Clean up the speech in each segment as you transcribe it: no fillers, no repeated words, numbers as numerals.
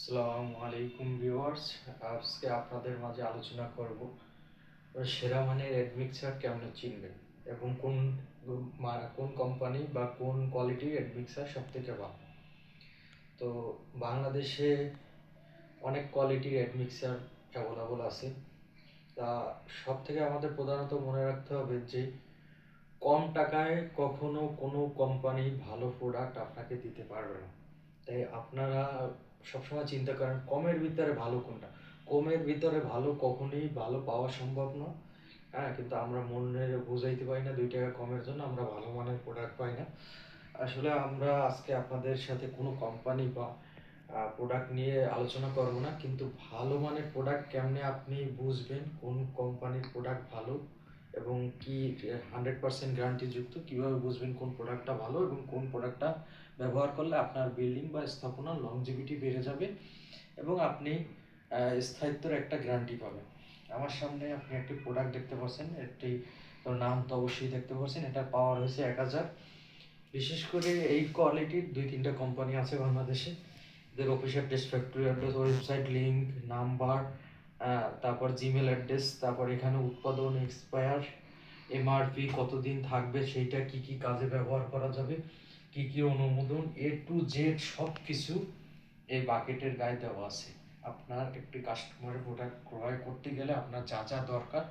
আসসালামু আলাইকুম ভিউয়ার্স। আজকে আপনাদের মাঝে আলোচনা করব সেরা মানের অ্যাডমিক্সার কেমন চিনবেন এবং কোন কোম্পানি বা কোন কোয়ালিটির অ্যাডমিক্সার সবথেকে ভালো। তো বাংলাদেশে অনেক কোয়ালিটির অ্যাডমিক্সার অ্যাভেলেবল আছে। তা সব থেকে আমাদের প্রধানত মনে রাখতে হবে যে কম টাকায় কখনো কোনো কোম্পানি ভালো প্রোডাক্ট আপনাকে দিতে পারবে না। তাই আপনারা সবসময় চিন্তা করেন কমের ভিতরে ভালো কোনটা। কমের ভিতরে ভালো কখনোই ভালো পাওয়া সম্ভব না। কিন্তু আমরা মনে বুঝাইতে পারি না 2 টাকা কমের জন্য আমরা ভালো মানের প্রোডাক্ট পাই না। আসলে আমরা আজকে আপনাদের সাথে কোনো কোম্পানি বা প্রোডাক্ট নিয়ে আলোচনা করব না, কিন্তু ভালো মানের প্রোডাক্ট কেমনে আপনি বুঝবেন কোন কোম্পানির প্রোডাক্ট ভালো এবং কি 100% গ্যারান্টিযুক্ত, কীভাবে বুঝবেন কোন প্রোডাক্টটা ভালো এবং কোন প্রোডাক্টটা ব্যবহার করলে আপনার বিল্ডিং বা স্থাপনার লংজিভিটি বেড়ে যাবে এবং আপনি স্থায়িত্বের একটা গ্যারান্টি পাবেন। আমার সামনে আপনি একটি প্রোডাক্ট দেখতে পাচ্ছেন, একটি নাম তো অবশ্যই দেখতে পাচ্ছেন, এটা পাওয়ার হয়েছে 1000। বিশেষ করে এই কোয়ালিটির 2-3টা কোম্পানি আছে বাংলাদেশে। এদের official address, factory address, website link, number, তারপর জিমেল অ্যাড্রেস, তারপর এখানে উৎপাদন এক্সপায়ার, এমআরপি কতদিন থাকবে, সেইটা কি কি কাজে ব্যবহার করা যাবে, কি কি অনুমোদন, A to Z সব কিছু এই বাকেটের গায়ে দেওয়া আছে। আপনার একটি কাস্টমারের প্রোডাক্ট ক্রয় করতে গেলে আপনার যা যা দরকার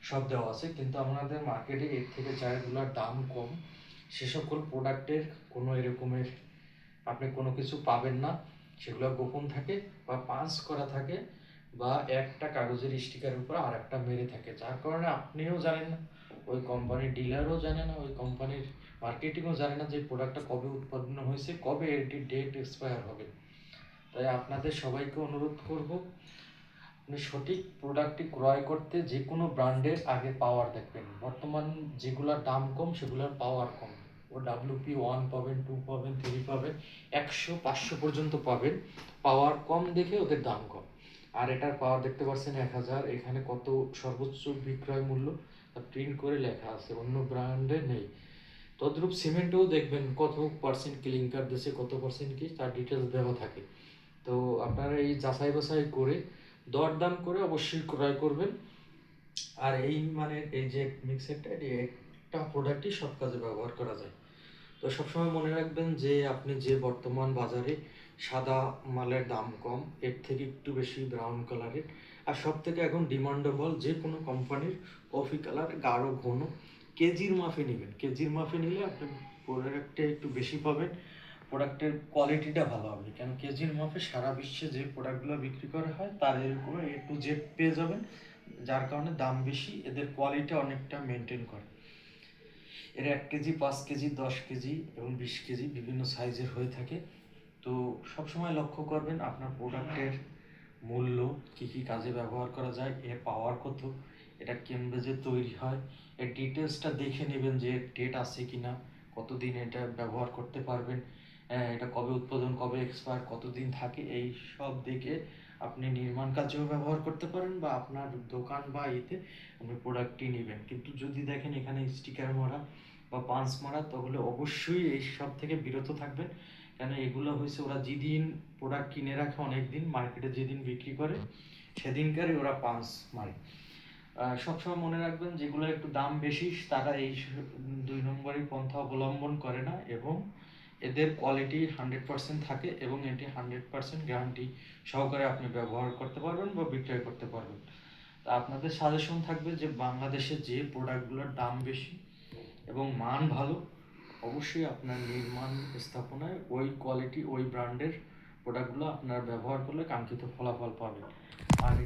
সব দেওয়া আছে, কিন্তু আমাদের মার্কেটে এর থেকে যেগুলোর দাম কম সে সকল প্রোডাক্টের কোনো এরকমের আপনি কোনো কিছু পাবেন না। সেগুলো গোপন থাকে বা পাঞ্চ করা থাকে বা একটা কাগজের স্টিকারের উপর আর একটা মেরে থাকে, যার কারণে আপনিও জানেন না, ওই কোম্পানির ডিলারও জানে না, ওই কোম্পানির মার্কেটিংও জানে না যে প্রোডাক্টটা কবে উৎপাদন হয়েছে, কবে এটির ডেট এক্সপায়ার হবে। তাই আপনাদের সবাইকে অনুরোধ করব, আপনি সঠিক প্রোডাক্টটি ক্রয় করতে যে কোনো ব্র্যান্ডের আগে পাওয়ার দেখবেন। বর্তমান যেগুলোর দাম কম সেগুলোর পাওয়ার কম। ও WP1 পাবেন, 2 পাবেন, 3 পাবেন, 100-500 পর্যন্ত পাবেন। পাওয়ার কম দেখে ওদের দাম কম। আর এটার পাওয়ার দেখতে পাচ্ছেন 1000। এখানে কত সর্বোচ্চ বিক্রয় মূল্য প্রিন্ট করে লেখা আছে, অন্য ব্র্যান্ডে নেই। তদ্রূপ সিমেন্টেও দেখবেন কত পার্সেন্ট ক্লিংকার দিয়েছে, কত পার্সেন্ট কি তার ডিটেলস দেওয়া থাকে। তো আপনারা এই যাচাই বাছাই করে দরদাম করে অবশ্যই ক্রয় করবেন। আর এই মানে এই যে মিক্সারটা, একটা প্রোডাক্টই সব কাজে ব্যবহার করা যায়। তো সবসময় মনে রাখবেন যে আপনি যে বর্তমান বাজারে সাদা মালের দাম কম, এর থেকে একটু বেশি ব্রাউন কালারের, আর সব থেকে এখন ডিমান্ডেবল যে কোনো কোম্পানির কফি কালার গাঢ় ঘন কেজির মাপে নেবেন। কেজির মাপে নিলে আপনি প্রোডাক্টে একটু বেশি পাবেন, প্রোডাক্টের কোয়ালিটিটা ভালো হবে। কেন কেজির মাপে সারা বিশ্বে যে প্রোডাক্টগুলো বিক্রি করা হয় তার এরকম A to Z পেয়ে যাবেন, যার কারণে দাম বেশি, এদের কোয়ালিটি অনেকটা মেনটেন করে। এর 1 কেজি, 5 কেজি, 10 কেজি এবং 20 কেজি বিভিন্ন সাইজের হয়ে থাকে। তো সবসময় লক্ষ্য করবেন আপনার প্রোডাক্টের মূল্য, কী কী কাজে ব্যবহার করা যায়, এর পাওয়ার কত, এটা কেমনে যে তৈরি হয়, এর ডিটেলসটা দেখে নেবেন যে ডেট আছে কি না, কতদিন এটা ব্যবহার করতে পারবেন, এটা কবে উৎপাদন, কবে এক্সপায়ার, কতদিন থাকে, এই সব দেখে আপনি নির্মাণ কাজেও ব্যবহার করতে পারেন বা আপনার দোকান বা ইতে আপনি প্রোডাক্টটি নেবেন। কিন্তু যদি দেখেন এখানে স্টিকার মারা বা পাঞ্চ মারা, তাহলে অবশ্যই এই সব থেকে বিরত থাকবেন। কেন এগুলো হয়েছে ওরা যেদিন প্রোডাক্ট কিনে রাখে অনেক দিন, মার্কেটে যেদিন বিক্রি করে সেদিনকারই ওরা পাঞ্চ মারে। সবসময় মনে রাখবেন যেগুলো একটু দাম বেশি তারা এই 2 নম্বরই পন্থা অবলম্বন করে না এবং এদের কোয়ালিটি 100% থাকে এবং এটি 100% গ্যারান্টি সহকারে আপনি ব্যবহার করতে পারবেন বা বিক্রয় করতে পারবেন। তা আপনাদের সাজেশন থাকবে যে বাংলাদেশে যে প্রোডাক্টগুলোর দাম বেশি এবং মান ভালো, অবশ্যই আপনার নির্মাণ স্থাপনায় ওই কোয়ালিটি ওই ব্র্যান্ডের প্রোডাক্টগুলো আপনার ব্যবহার করলে কাঙ্ক্ষিত ফলাফল পাবেন। আর